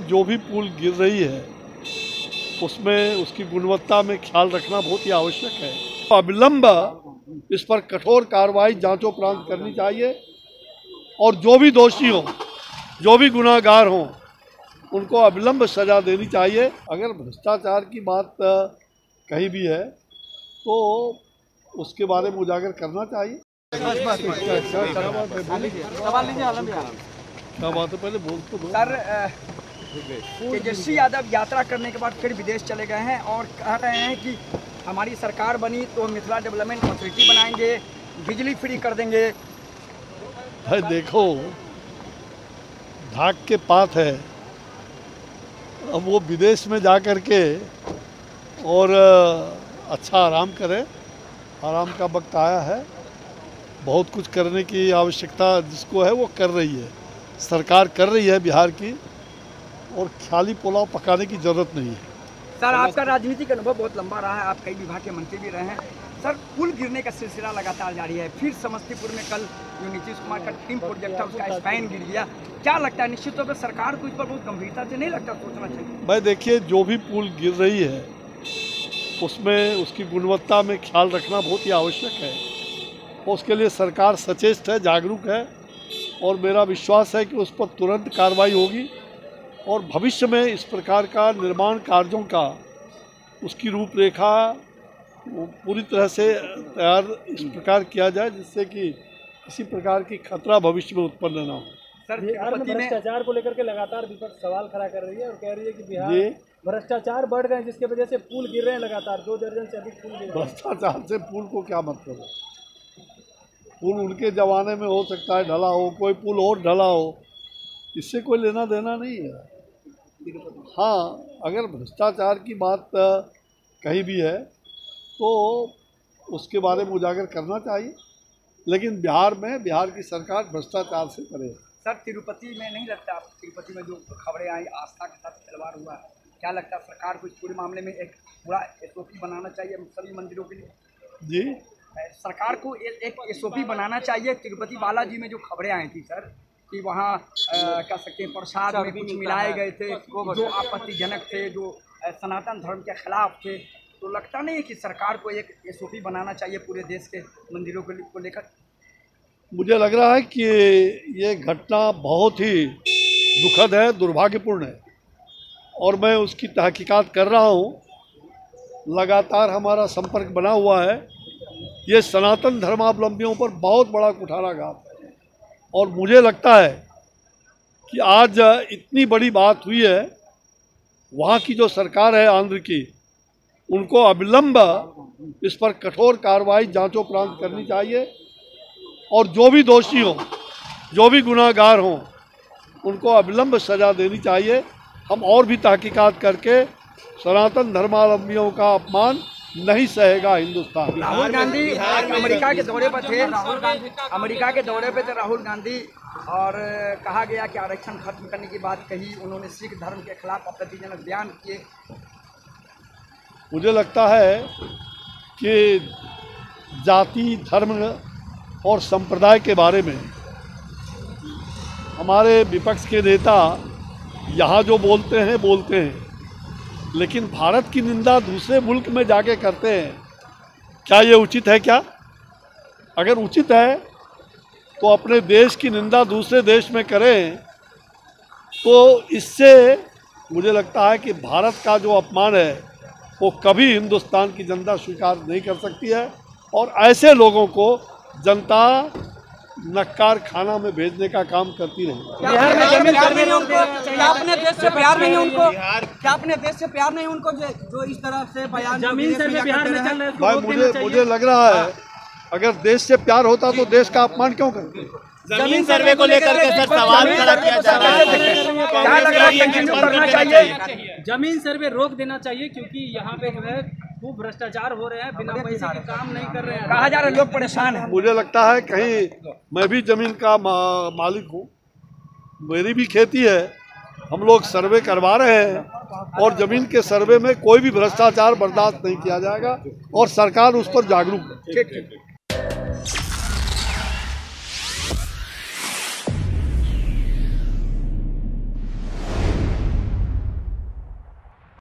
जो भी पुल गिर रही है उसमें उसकी गुणवत्ता में ख्याल रखना बहुत ही आवश्यक है। अविलंब इस पर कठोर कार्रवाई जांचोपरांत करनी चाहिए और जो भी दोषी हों, जो भी गुनाहगार हों, उनको अविलंब सजा देनी चाहिए। अगर भ्रष्टाचार की बात कहीं भी है तो उसके बारे में उजागर करना चाहिए। क्या बात है, पहले बोल तो दो। सर, तेजस्वी यादव यात्रा करने के बाद फिर विदेश चले गए हैं और कह रहे हैं कि हमारी सरकार बनी तो मिथिला डेवलपमेंट अथॉरिटी बनाएंगे, बिजली फ्री कर देंगे। भाई देखो, ढाक के पात है, अब वो विदेश में जा कर के और अच्छा आराम करे। आराम का वक्त आया है, बहुत कुछ करने की आवश्यकता जिसको है वो कर रही है, सरकार कर रही है बिहार की, और ख्याली पुलाव पकाने की जरूरत नहीं है। सर, आपका राजनीतिक अनुभव बहुत लंबा रहा है, आप कई विभाग के मंत्री भी रहे हैं। सर, पुल गिरने का सिलसिला लगातार जारी है। फिर समस्तीपुर में कल जो नीतीश कुमार का टीम प्रोजेक्ट था उसका स्पैन गिर गया। क्या लगता है, निश्चित तौर पर सरकार को इस पर बहुत गंभीरता से नहीं लगता सोचना चाहिए? भाई देखिए, जो भी पुल गिर रही है उसमें उसकी गुणवत्ता में ख्याल रखना बहुत ही आवश्यक है। उसके लिए सरकार सचेत है, जागरूक है, और मेरा विश्वास है कि उस पर तुरंत कार्रवाई होगी और भविष्य में इस प्रकार का निर्माण कार्यों का उसकी रूपरेखा पूरी तरह से तैयार इस प्रकार किया जाए जिससे कि किसी प्रकार की खतरा भविष्य में उत्पन्न न हो। सर, बिहार में भ्रष्टाचार को लेकर के लगातार विपक्ष सवाल खड़ा कर रही है और कह रही है कि बिहार में भ्रष्टाचार बढ़ गए जिसकी वजह से पुल गिर रहे हैं लगातार। 2 दर्जन से अधिक पुल गिर रहे हैं। भ्रष्टाचार से पुल को क्या मतलब है? पुल उनके जमाने में हो सकता है ढला हो, कोई पुल और ढला हो, इससे कोई लेना देना नहीं है। हाँ, अगर भ्रष्टाचार की बात कहीं भी है तो उसके बारे में उजागर करना चाहिए, लेकिन बिहार की सरकार भ्रष्टाचार से परे है। सर, तिरुपति में नहीं लगता, आप तिरुपति में जो खबरें आई आस्था के साथ खिलवाड़ हुआ, क्या लगता है सरकार को इस पूरे मामले में एक पूरा SOP बनाना चाहिए सभी मंदिरों के लिए? जी, सरकार को एक SOP बनाना चाहिए। तिरुपति बालाजी में जो खबरें आई थी सर कि वहाँ कह सकते हैं प्रसाद में कुछ मिलाए गए थे जो आपत्तिजनक थे, जो सनातन धर्म के खिलाफ थे, तो लगता नहीं है कि सरकार को एक SOP बनाना चाहिए पूरे देश के मंदिरों को लेकर? मुझे लग रहा है कि ये घटना बहुत ही दुखद है, दुर्भाग्यपूर्ण है, और मैं उसकी तहकीकात कर रहा हूँ। लगातार हमारा संपर्क बना हुआ है। ये सनातन धर्मावलंबियों पर बहुत बड़ा कुठाराघात है, और मुझे लगता है कि आज इतनी बड़ी बात हुई है, वहाँ की जो सरकार है आंध्र की, उनको अविलंब इस पर कठोर कार्रवाई जांचोपरांत करनी चाहिए और जो भी दोषी हों, जो भी गुनाहगार हों, उनको अविलंब सजा देनी चाहिए। हम और भी तहकीकात करके सनातन धर्मावलंबियों का अपमान नहीं सहेगा हिंदुस्तान। राहुल गांधी अमेरिका के दौरे पर थे, राहुल गांधी, और कहा गया कि आरक्षण खत्म करने की बात कही। उन्होंने सिख धर्म के खिलाफ आपत्तिजनक बयान किए। मुझे लगता है कि जाति, धर्म और संप्रदाय के बारे में हमारे विपक्ष के नेता यहाँ जो बोलते हैं, लेकिन भारत की निंदा दूसरे मुल्क में जाके करते हैं। क्या ये उचित है? क्या अगर उचित है तो अपने देश की निंदा दूसरे देश में करें, तो इससे मुझे लगता है कि भारत का जो अपमान है वो कभी हिंदुस्तान की जनता स्वीकार नहीं कर सकती है, और ऐसे लोगों को जनता नक्कार खाना में भेजने का काम करती रहेगी। बिहार में जमीन सर्वे क्या अपने देश से प्यार नहीं है उनको? क्या अपने देश से प्यार नहीं उनको जो इस तरह से बयान जमीन सर्वे बिहार में चल रहा है? भाई मुझे लग रहा है अगर देश से प्यार होता तो देश का अपमान क्यों करते? जमीन सर्वे को लेकर के सर सवाल खड़ा किया जा रहा है। जमीन सर्वे रोक देना चाहिए क्योंकि यहाँ पे जो है खूब भ्रष्टाचार हो रहे हैं, बिना पैसे के काम नहीं कर रहे हैं, कहा जा रहा है लोग परेशान हैं। मुझे लगता है कहीं मैं भी जमीन का मालिक हूँ, मेरी भी खेती है, हम लोग सर्वे करवा रहे हैं, और जमीन के सर्वे में कोई भी भ्रष्टाचार बर्दाश्त नहीं किया जाएगा, और सरकार उस पर जागरूक है।